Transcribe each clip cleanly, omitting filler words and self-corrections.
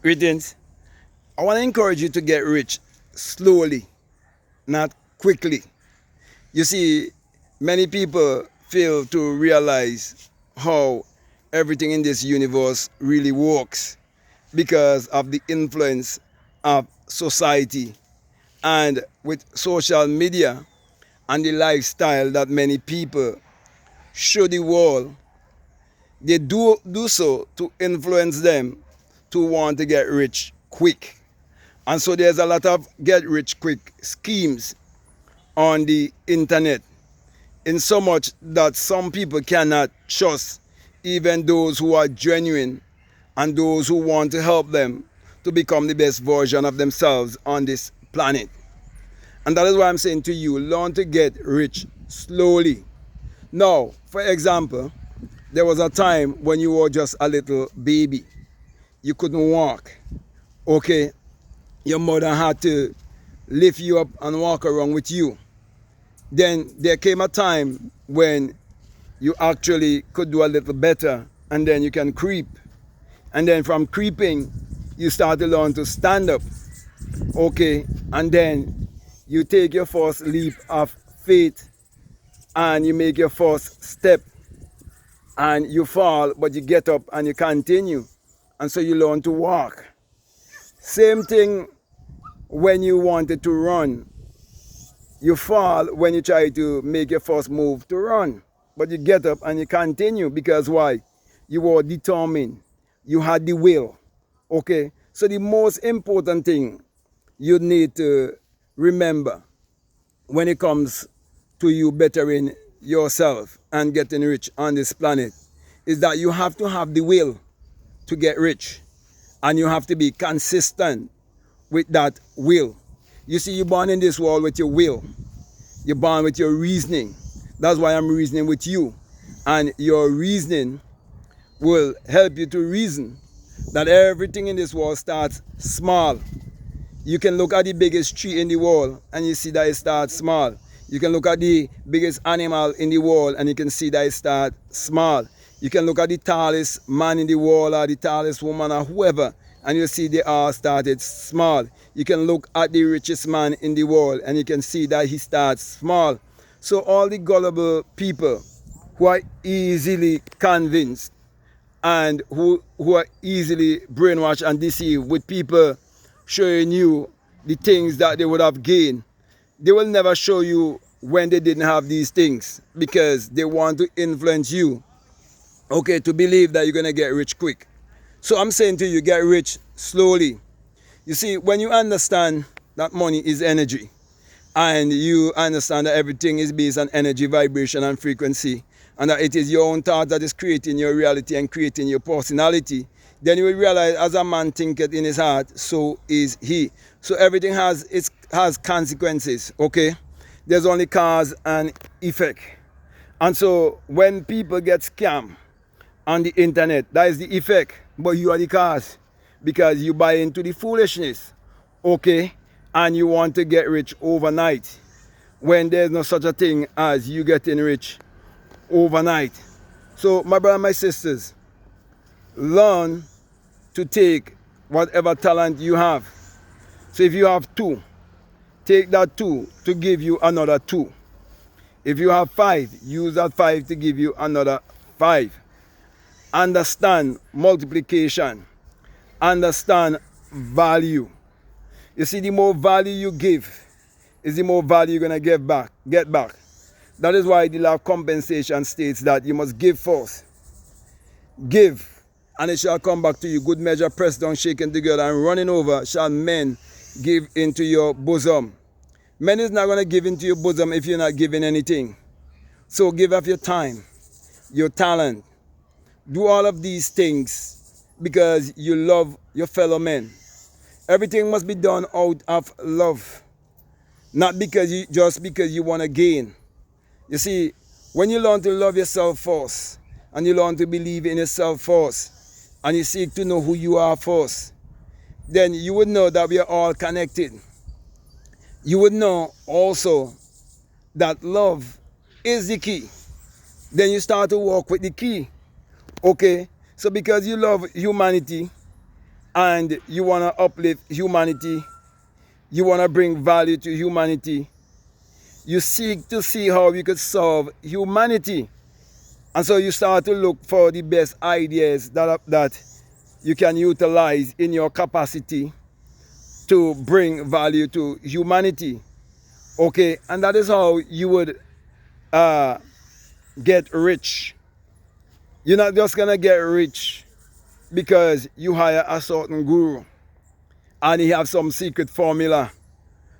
Greetings. I want to encourage you to get rich slowly, not quickly. You see, many people fail to realize how everything in this universe really works because of the influence of society and with social media and the lifestyle that many people show the world. They do so to influence them to want to get rich quick. And so there's a lot of get rich quick schemes on the internet, in so much that some people cannot trust even those who are genuine and those who want to help them to become the best version of themselves on this planet. And that is why I'm saying to you, learn to get rich slowly. Now, for example, there was a time when you were just a little baby. You couldn't walk. Okay, your mother had to lift you up and walk around with you. Then there came a time when you actually could do a little better, and then you can creep. And then from creeping, you start to learn to stand up. Okay, and then you take your first leap of faith and you make your first step and you fall, but you get up and you continue. And so you learn to walk. Same thing when you wanted to run. You fall when you try to make your first move to run. But you get up and you continue because why? You were determined. You had the will. Okay? So the most important thing you need to remember when it comes to you bettering yourself and getting rich on this planet is that you have to have the will to get rich. And you have to be consistent with that will. You see, you're born in this world with your will. You're born with your reasoning. That's why I'm reasoning with you. And your reasoning will help you to reason that everything in this world starts small. You can look at the biggest tree in the world and you see that it starts small. You can look at the biggest animal in the world and you can see that it starts small. You can look at the tallest man in the world or the tallest woman or whoever and you see they all started small. You can look at the richest man in the world and you can see that he starts small. So all the gullible people who are easily convinced and who are easily brainwashed and deceived with people showing you the things that they would have gained, they will never show you when they didn't have these things because they want to influence you, okay, to believe that you're going to get rich quick. So I'm saying to you, get rich slowly. You see, when you understand that money is energy and you understand that everything is based on energy, vibration and frequency and that it is your own thought that is creating your reality and creating your personality, then you will realize as a man thinketh in his heart, so is he. So everything has consequences, okay? There's only cause and effect. And so when people get scammed on the internet, that is the effect, but you are the cause because you buy into the foolishness, okay? And you want to get rich overnight when there's no such a thing as you getting rich overnight. So my brother and my sisters, learn to take whatever talent you have. So if you have 2, take that 2 to give you another 2. If you have 5, use that 5 to give you another 5. Understand multiplication. Understand value. You see, the more value you give is the more value you're going to get back. That is why the law of compensation states that you must give first. Give, and it shall come back to you. Good measure, pressed down, shaken together, and running over shall men give into your bosom. Men is not going to give into your bosom if you're not giving anything. So give up your time, your talent. Do all of these things because you love your fellow men. Everything must be done out of love, not because because you want to gain. You see, when you learn to love yourself first, and you learn to believe in yourself first, and you seek to know who you are first, then you would know that we are all connected. You would know also that love is the key. Then you start to walk with the key. Okay? So because you love humanity, and you want to uplift humanity, you want to bring value to humanity, you seek to see how you could solve humanity. And so you start to look for the best ideas that you can utilize in your capacity to bring value to humanity. Okay, and that is how you would get rich. You're not just gonna get rich because you hire a certain guru and he have some secret formula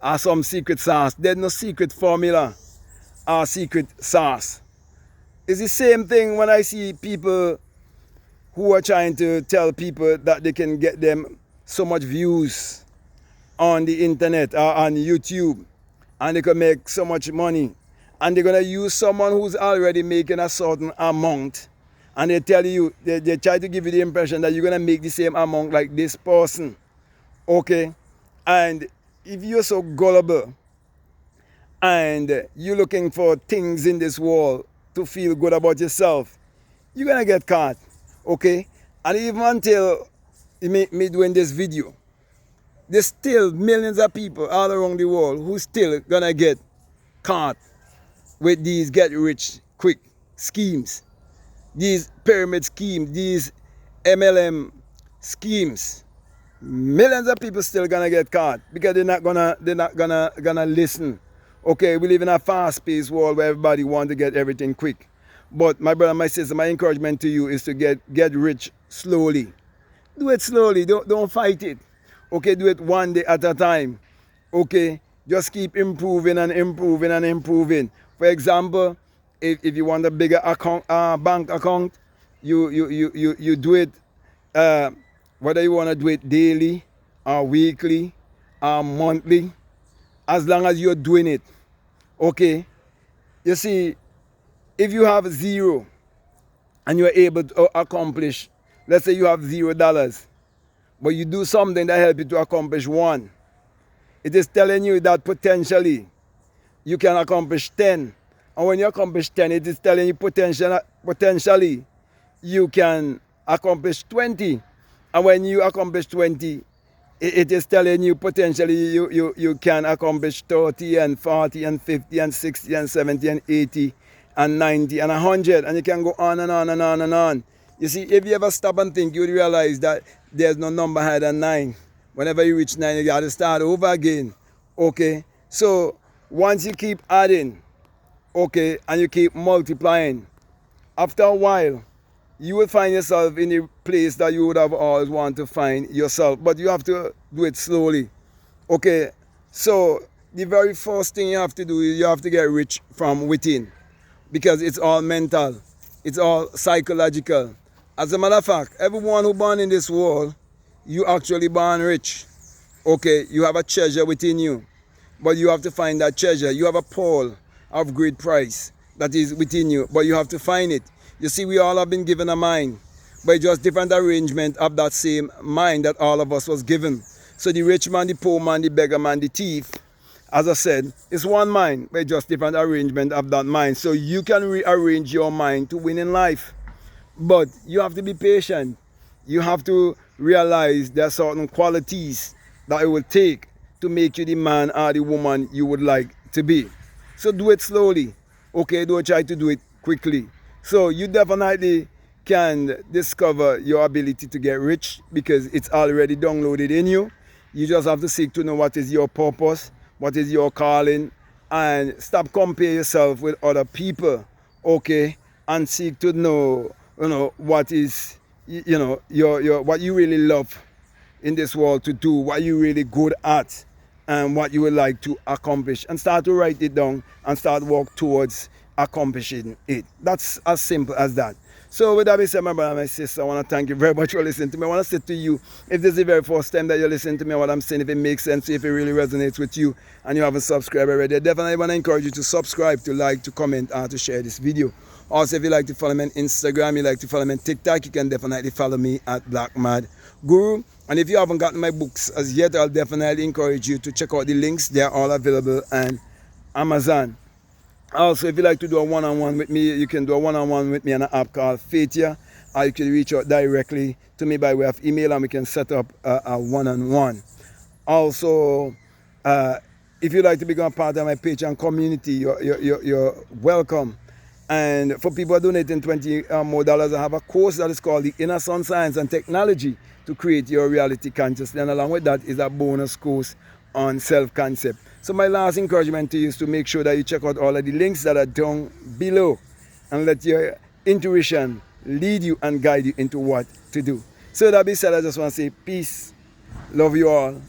or some secret sauce. There's no secret formula or secret sauce. It's the same thing when I see people who are trying to tell people that they can get them so much views on the internet or on YouTube and they can make so much money, and they're going to use someone who's already making a certain amount, and they tell you, they try to give you the impression that you're going to make the same amount like this person. Okay, and if you're so gullible and you're looking for things in this world to feel good about yourself, you're going to get caught. Okay, and even until me doing this video, there's still millions of people all around the world who still gonna get caught with these get rich quick schemes, these pyramid schemes, these MLM schemes. Millions of people still gonna get caught because they're not gonna listen. Okay, we live in a fast-paced world where everybody wants to get everything quick. But my brother, my sister, my encouragement to you is to get rich slowly. Do it slowly. Don't fight it. Okay, do it one day at a time. Okay, just keep improving and improving and improving. For example, if you want a bigger account, bank account, you do it. Whether you want to do it daily, or weekly, or monthly, as long as you're doing it. Okay, you see, if you have zero and you're able to accomplish, let's say you have $0, but you do something that helps you to accomplish one, it is telling you that potentially you can accomplish 10. And when you accomplish 10, it is telling you potentially you can accomplish 20. And when you accomplish 20, it is telling you potentially you can accomplish 30 and 40 and 50 and 60 and 70 and 80 and 90 and 100. And you can go on and on and on and on. You see, if you ever stop and think, you would realize that there's no number higher than 9. Whenever you reach 9, you got to start over again. Okay? So, once you keep adding, okay, and you keep multiplying, after a while, you will find yourself in a place that you would have always wanted to find yourself. But you have to do it slowly. Okay? So, the very first thing you have to do is you have to get rich from within. Because it's all mental. It's all psychological. As a matter of fact, everyone who born in this world, you actually born rich. Okay, you have a treasure within you. But you have to find that treasure. You have a pearl of great price that is within you. But you have to find it. You see, we all have been given a mind. But just different arrangement of that same mind that all of us was given. So the rich man, the poor man, the beggar man, the thief, as I said, it's one mind, but just different arrangement of that mind. So you can rearrange your mind to win in life. But you have to be patient. You have to realize there are certain qualities that it will take to make you the man or the woman you would like to be. So do it slowly. Okay, don't try to do it quickly. So you definitely can discover your ability to get rich because it's already downloaded in you. You just have to seek to know what is your purpose, what is your calling, and stop comparing yourself with other people. Okay, and seek to know, what is, your what you really love in this world to do, what you're really good at, and what you would like to accomplish, and start to write it down and start work towards accomplishing it. That's as simple as that. So with that being said, my brother and my sister, I want to thank you very much for listening to me. I want to say to you, if this is the very first time that you're listening to me, what I'm saying, if it makes sense, if it really resonates with you, and you haven't subscribed already, I definitely want to encourage you to subscribe, to like, to comment, and to share this video. Also, if you like to follow me on Instagram, you like to follow me on TikTok, you can definitely follow me at BlackMadGuru. And if you haven't gotten my books as yet, I'll definitely encourage you to check out the links. They are all available on Amazon. Also, if you like to do a one-on-one with me, you can do a one-on-one with me on an app called Faithia. or you can reach out directly to me by way of email, and we can set up a one-on-one. Also, if you'd like to become part of my Patreon community, you're welcome. And for people donating $20 more, I have a course that is called the Inner Sun Science and Technology to Create Your Reality Consciously. And along with that is a bonus course on self-concept. So my last encouragement to you is to make sure that you check out all of the links that are down below and let your intuition lead you and guide you into what to do. So that being said, I just want to say peace. Love you all.